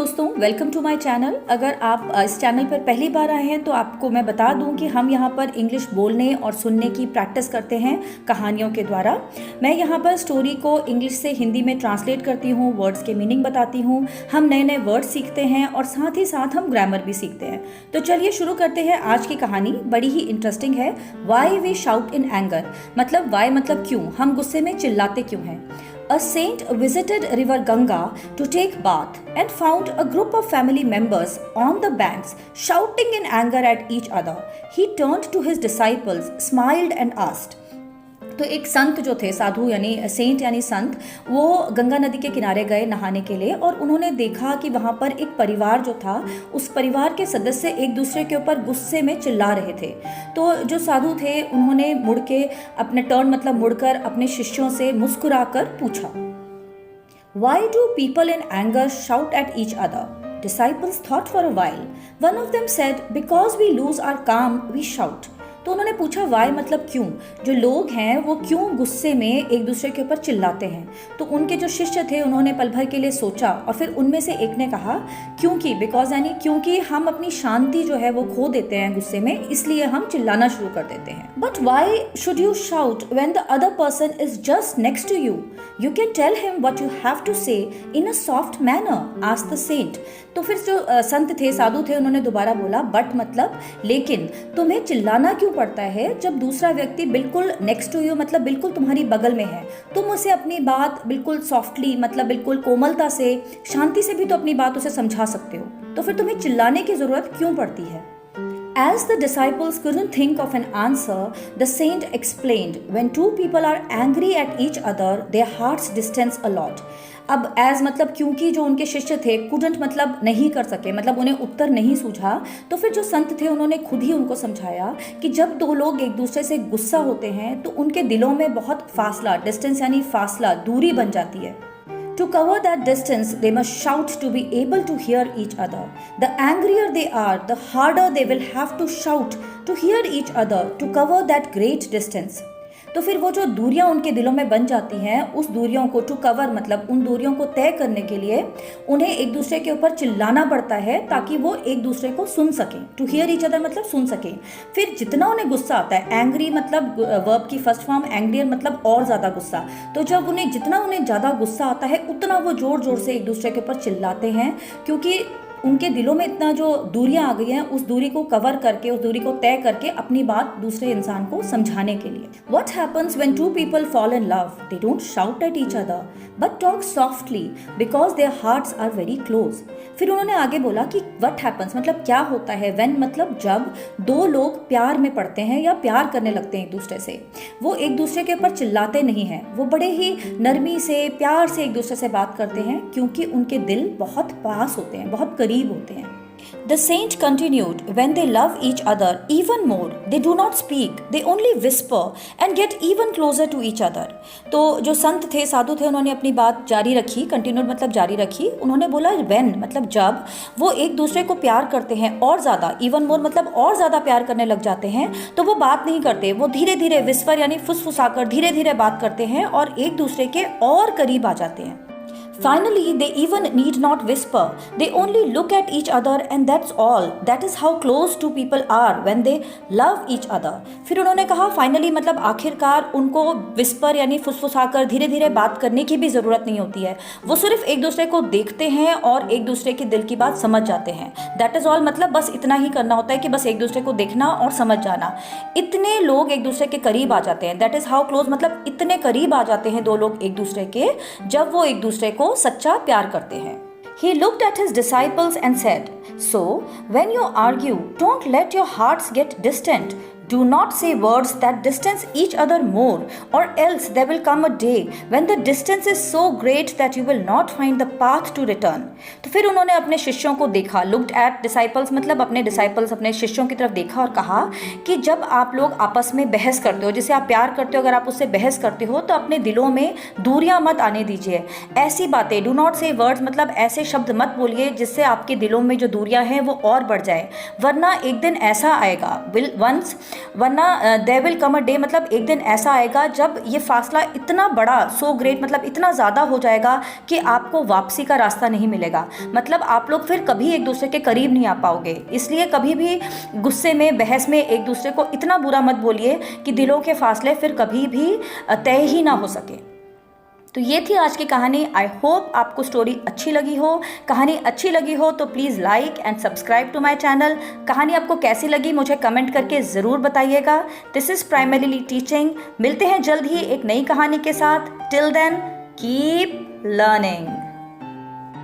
दोस्तों, welcome to my channel. अगर आप इस चैनल पर पहली बार आए हैं तो आपको मैं बता दूं कि हम यहाँ पर इंग्लिश बोलने और सुनने की प्रैक्टिस करते हैं कहानियों के द्वारा। मैं यहाँ पर स्टोरी को इंग्लिश से हिंदी में ट्रांसलेट करती हूँ, वर्ड्स के मीनिंग बताती हूँ, हम नए नए वर्ड्स सीखते हैं और साथ ही साथ हम ग्रामर भी सीखते हैं। तो चलिए शुरू करते हैं आज की कहानी। बड़ी ही इंटरेस्टिंग है। Why we shout in anger, मतलब वाई मतलब क्यों, हम गुस्से में चिल्लाते क्यों हैं। A saint visited river Ganga to take bath and found a group of family members on the banks shouting in anger at each other. He turned to his disciples, smiled and asked. तो एक संत जो थे, साधु यानी Saint यानी संत, वो गंगा नदी के किनारे गए नहाने के लिए और उन्होंने देखा कि वहाँ पर एक परिवार जो था, उस परिवार के सदस्य एक दूसरे के ऊपर गुस्से में चिल्ला रहे थे। तो जो साधु थे उन्होंने मुड़ के अपने टर्न मतलब मुड़कर अपने शिष्यों से मुस्कुराकर पूछा, Why do people in anger shout at each other? Disciples thought for a while. One of them said, Because we lose our calm, we shout. तो उन्होंने पूछा वाई मतलब क्यों, जो लोग हैं वो क्यों गुस्से में एक दूसरे के ऊपर चिल्लाते हैं। तो उनके जो शिष्य थे उन्होंने पल भर के लिए सोचा और फिर उनमें से एक ने कहा क्योंकि, बिकॉज यानी क्योंकि हम अपनी शांति जो है वो खो देते हैं गुस्से में, इसलिए हम चिल्लाना शुरू कर देते हैं। But why should you shout when the other person is just next to you? You can tell him what you have to say in a soft manner, asked the saint. तो फिर जो संत थे, साधु थे, उन्होंने दोबारा बोला बट मतलब लेकिन तुम्हें चिल्लाना क्यों पड़ता है जब दूसरा व्यक्ति बिल्कुल नेक्स्ट टू यू मतलब बिल्कुल तुम्हारी बगल में है। तुम उसे अपनी बात बिल्कुल सॉफ्टली मतलब बिल्कुल कोमलता से, शांति से भी तो अपनी बात उसे समझा सकते हो, तो फिर तुम्हें चिल्लाने की जरूरत क्यों पड़ती है। As the disciples couldn't think of an answer, the saint explained, when two people are angry at each other, their hearts distance a lot. अब as मतलब क्योंकि जो उनके शिष्य थे, couldn't मतलब नहीं कर सके, मतलब उन्हें उत्तर नहीं सूझा, तो फिर जो संत थे उन्होंने खुद ही उनको समझाया कि जब दो लोग एक दूसरे से गुस्सा होते हैं तो उनके दिलों में बहुत फासला, डिस्टेंस यानी फासला, दूरी बन जाती है। To cover that distance, they must shout to be able to hear each other. The angrier they are, the harder they will have to shout to hear each other to cover that great distance. तो फिर वो जो दूरियां उनके दिलों में बन जाती हैं, उस दूरियों को टू कवर मतलब उन दूरियों को तय करने के लिए उन्हें एक दूसरे के ऊपर चिल्लाना पड़ता है ताकि वो एक दूसरे को सुन सकें। टू हियर ईच अदर मतलब सुन सकें। फिर जितना उन्हें गुस्सा आता है, एंग्री मतलब वर्ब की फर्स्ट फॉर्म, एंग्रियर मतलब और ज़्यादा गुस्सा, तो जब जितना उन्हें ज़्यादा गुस्सा आता है उतना वो ज़ोर ज़ोर से एक दूसरे के ऊपर चिल्लाते हैं, क्योंकि उनके दिलों में इतना जो दूरियां आ गई हैं, उस दूरी को कवर करके, उस दूरी को तय करके अपनी बात दूसरे इंसान को समझाने के लिए। What happens when two people fall in love? They don't shout at each other, but talk softly because their hearts are very close. फिर उन्होंने आगे बोला कि what happens मतलब क्या होता है, when मतलब जब दो लोग प्यार में पड़ते हैं या प्यार करने लगते हैं एक दूसरे से, वो एक दूसरे के ऊपर चिल्लाते नहीं हैं, वो बड़े ही नरमी से, प्यार से एक दूसरे से बात करते हैं, क्योंकि उनके दिल बहुत पास होते हैं, बहुत करीब होते हैं। The saint continued, when they love each other even more, they do not speak, they only whisper and get even closer to each other. तो जो संत थे, साधु थे, उन्होंने अपनी बात जारी रखी, continued मतलब जारी रखी। उन्होंने बोला when मतलब जब वो एक दूसरे को प्यार करते हैं और ज़्यादा, even more मतलब और ज़्यादा प्यार करने लग जाते हैं, तो वो बात नहीं करते, वो धीरे धीरे whisper यानी फुसफुसाकर धीरे धीरे बात करते हैं और एक दूसरे के और करीब आ जाते हैं। Finally, they even need not whisper. They only look at each other and that's all. That is how close two people are when they love each other. फिर उन्होंने कहा finally मतलब आखिरकार उनको whisper यानी फुसफुसाकर धीरे धीरे बात करने की भी ज़रूरत नहीं होती है। वो सिर्फ एक दूसरे को देखते हैं और एक दूसरे के दिल की बात समझ जाते हैं। That is all मतलब बस इतना ही करना होता है कि बस एक दूसरे को देखना और समझ जाना। इतने लोग एक दूसरे के करीब आ जाते हैं। That is how close मतलब इतने करीब आ जाते हैं दो लोग एक दूसरे के, जब वो एक दूसरे को सच्चा प्यार करते हैं। He looked at his disciples and said, So, when you argue, don't let your hearts get distant. Do not say words that distance each other more, or else there will come a day when the distance is so great that you will not find the path to return. तो फिर उन्होंने अपने शिष्यों को देखा, looked at disciples मतलब अपने disciples, अपने शिष्यों की तरफ देखा और कहा कि जब आप लोग आपस में बहस करते हो, जिसे आप प्यार करते हो, अगर आप उससे बहस करते हो तो अपने दिलों में दूरियां मत आने दीजिए। ऐसी बातें, do not say words मतलब ऐसे शब्द मत बोलिए जिससे आपके दिलों में जो दूरियां हैं वो और बढ़ जाए, वरना एक दिन ऐसा आएगा, once वरना there will come a day, मतलब एक दिन ऐसा आएगा जब ये फासला इतना बड़ा, सो ग्रेट, मतलब इतना ज़्यादा हो जाएगा कि आपको वापसी का रास्ता नहीं मिलेगा। मतलब आप लोग फिर कभी एक दूसरे के करीब नहीं आ पाओगे। इसलिए कभी भी गुस्से में, बहस में एक दूसरे को इतना बुरा मत बोलिए कि दिलों के फासले फिर कभी भी तय ही ना हो सके। तो ये थी आज की कहानी। आई होप आपको स्टोरी अच्छी लगी हो। कहानी अच्छी लगी हो तो please like and subscribe to my channel. कहानी आपको कैसी लगी मुझे कमेंट करके ज़रूर बताइएगा। This is primarily teaching. मिलते हैं जल्द ही एक नई कहानी के साथ। Till then keep learning.